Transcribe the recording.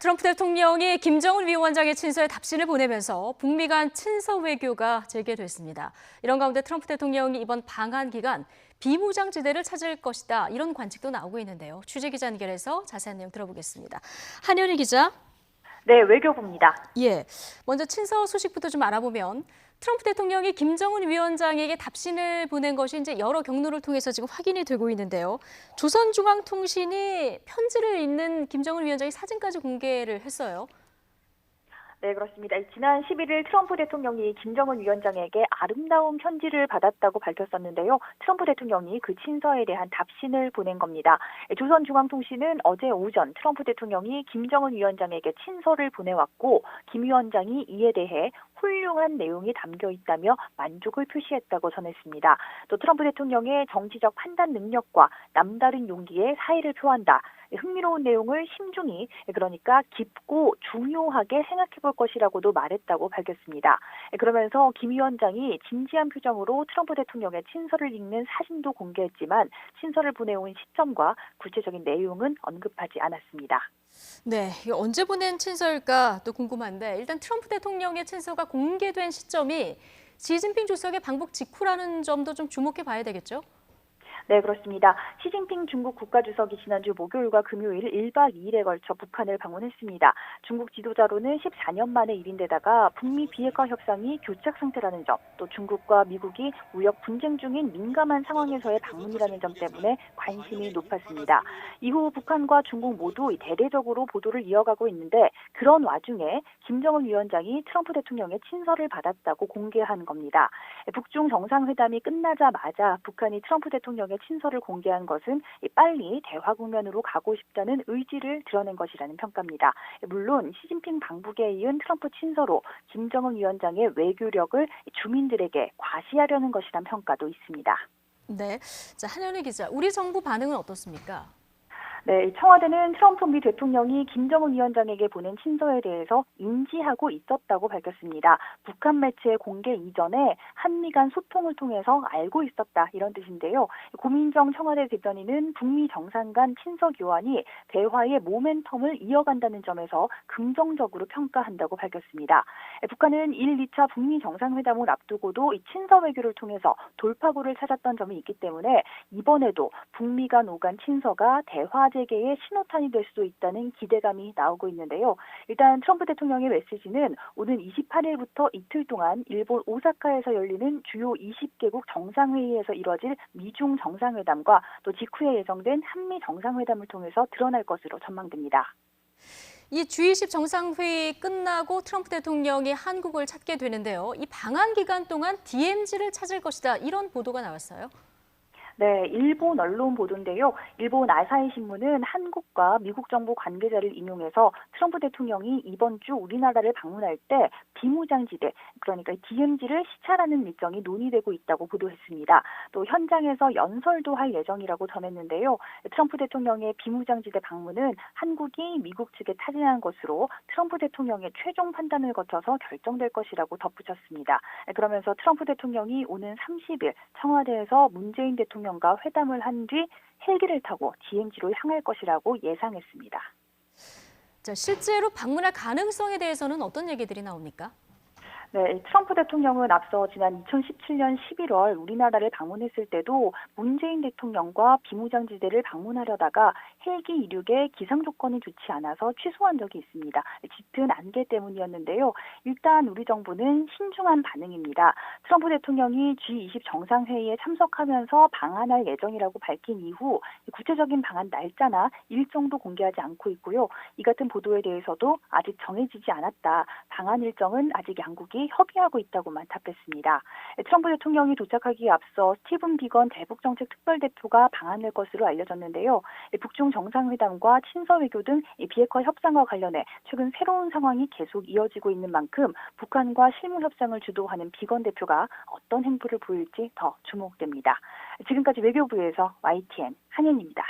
트럼프 대통령이 김정은 위원장의 친서에 답신을 보내면서 북미 간 친서 외교가 재개됐습니다. 이런 가운데 트럼프 대통령이 이번 방한 기간 비무장지대를 찾을 것이다. 이런 관측도 나오고 있는데요. 취재기자 연결해서 자세한 내용 들어보겠습니다. 한현희 기자. 네, 외교부입니다. 예, 먼저 친서 소식부터 좀 알아보면 트럼프 대통령이 김정은 위원장에게 답신을 보낸 것이 이제 여러 경로를 통해서 지금 확인이 되고 있는데요. 조선중앙통신이 편지를 읽는 김정은 위원장의 사진까지 공개를 했어요. 네, 그렇습니다. 지난 11일 트럼프 대통령이 김정은 위원장에게 아름다운 편지를 받았다고 밝혔었는데요. 트럼프 대통령이 그 친서에 대한 답신을 보낸 겁니다. 조선중앙통신은 어제 오전 트럼프 대통령이 김정은 위원장에게 친서를 보내왔고 김 위원장이 이에 대해 훌륭한 내용이 담겨 있다며 만족을 표시했다고 전했습니다. 또 트럼프 대통령의 정치적 판단 능력과 남다른 용기에 사의를 표한다. 흥미로운 내용을 심중히, 그러니까 깊고 중요하게 생각해 볼 것이라고도 말했다고 밝혔습니다. 그러면서 김 위원장이 진지한 표정으로 트럼프 대통령의 친서를 읽는 사진도 공개했지만 친서를 보내온 시점과 구체적인 내용은 언급하지 않았습니다. 네, 이거 언제 보낸 친서일까 또 궁금한데 일단 트럼프 대통령의 친서가 공개된 시점이 시진핑 주석의 방북 직후라는 점도 좀 주목해 봐야 되겠죠? 네, 그렇습니다. 시진핑 중국 국가주석이 지난주 목요일과 금요일 1박 2일에 걸쳐 북한을 방문했습니다. 중국 지도자로는 14년 만의 일인데다가 북미 비핵화 협상이 교착 상태라는 점, 또 중국과 미국이 무역 분쟁 중인 민감한 상황에서의 방문이라는 점 때문에 관심이 높았습니다. 이후 북한과 중국 모두 대대적으로 보도를 이어가고 있는데 그런 와중에 김정은 위원장이 트럼프 대통령의 친서를 받았다고 공개한 겁니다. 북중 정상회담이 끝나자마자 북한이 트럼프 대통령의 친서를 공개한 것은 빨리 대화 국면으로 가고 싶다는 의지를 드러낸 것이라는 평가입니다. 물론 시진핑 방북에 이은 트럼프 친서로 김정은 위원장의 외교력을 주민들에게 과시하려는 것이라는 평가도 있습니다. 네, 자 한현희 기자, 우리 정부 반응은 어떻습니까? 네, 청와대는 트럼프 미 대통령이 김정은 위원장에게 보낸 친서에 대해서 인지하고 있었다고 밝혔습니다. 북한 매체 공개 이전에 한미 간 소통을 통해서 알고 있었다 이런 뜻인데요. 고민정 청와대 대변인은 북미 정상 간 친서 교환이 대화의 모멘텀을 이어간다는 점에서 긍정적으로 평가한다고 밝혔습니다. 북한은 1, 2차 북미 정상회담을 앞두고도 이 친서 외교를 통해서 돌파구를 찾았던 점이 있기 때문에 이번에도 북미 간 오간 친서가 대화 재개의 신호탄이 될 수도 있다는 기대감이 나오고 있는데요. 일단 트럼프 대통령의 메시지는 오는 28일부터 이틀 동안 일본 오사카에서 열리는 주요 20개국 정상회의에서 이뤄질 미중 정상회담과 또 직후에 예정된 한미 정상회담을 통해서 드러날 것으로 전망됩니다. 이 G20 정상회의 끝나고 트럼프 대통령이 한국을 찾게 되는데요. 이 방한 기간 동안 DMZ를 찾을 것이다. 이런 보도가 나왔어요. 네, 일본 언론 보도인데요. 일본 아사히 신문은 한국과 미국 정부 관계자를 인용해서 트럼프 대통령이 이번 주 우리나라를 방문할 때 비무장지대, 그러니까 DMZ를 시찰하는 일정이 논의되고 있다고 보도했습니다. 또 현장에서 연설도 할 예정이라고 전했는데요. 트럼프 대통령의 비무장지대 방문은 한국이 미국 측에 타진한 것으로 트럼프 대통령의 최종 판단을 거쳐서 결정될 것이라고 덧붙였습니다. 그러면서 트럼프 대통령이 오는 30일 청와대에서 문재인 대통령과 회담을 한 뒤 헬기를 타고 DMZ로 향할 것이라고 예상했습니다. 자, 실제로 방문할 가능성에 대해서는 어떤 얘기들이 나옵니까? 네, 트럼프 대통령은 앞서 지난 2017년 11월 우리나라를 방문했을 때도 문재인 대통령과 비무장지대를 방문하려다가 헬기 이륙에 기상 조건이 좋지 않아서 취소한 적이 있습니다. 짙은 안개 때문이었는데요. 일단 우리 정부는 신중한 반응입니다. 트럼프 대통령이 G20 정상회의에 참석하면서 방한할 예정이라고 밝힌 이후 구체적인 방한 날짜나 일정도 공개하지 않고 있고요. 이 같은 보도에 대해서도 아직 정해지지 않았다. 방한 일정은 아직 양국이 협의하고 있다고만 답했습니다. 트럼프 대통령이 도착하기에 앞서 스티븐 비건 대북정책 특별대표가 방한할 것으로 알려졌는데요. 북중 정상회담과 친서 외교 등 비핵화 협상과 관련해 최근 새로운 상황이 계속 이어지고 있는 만큼 북한과 실무 협상을 주도하는 비건 대표가 어떤 행보를 보일지 더 주목됩니다. 지금까지 외교부에서 YTN 한현입니다.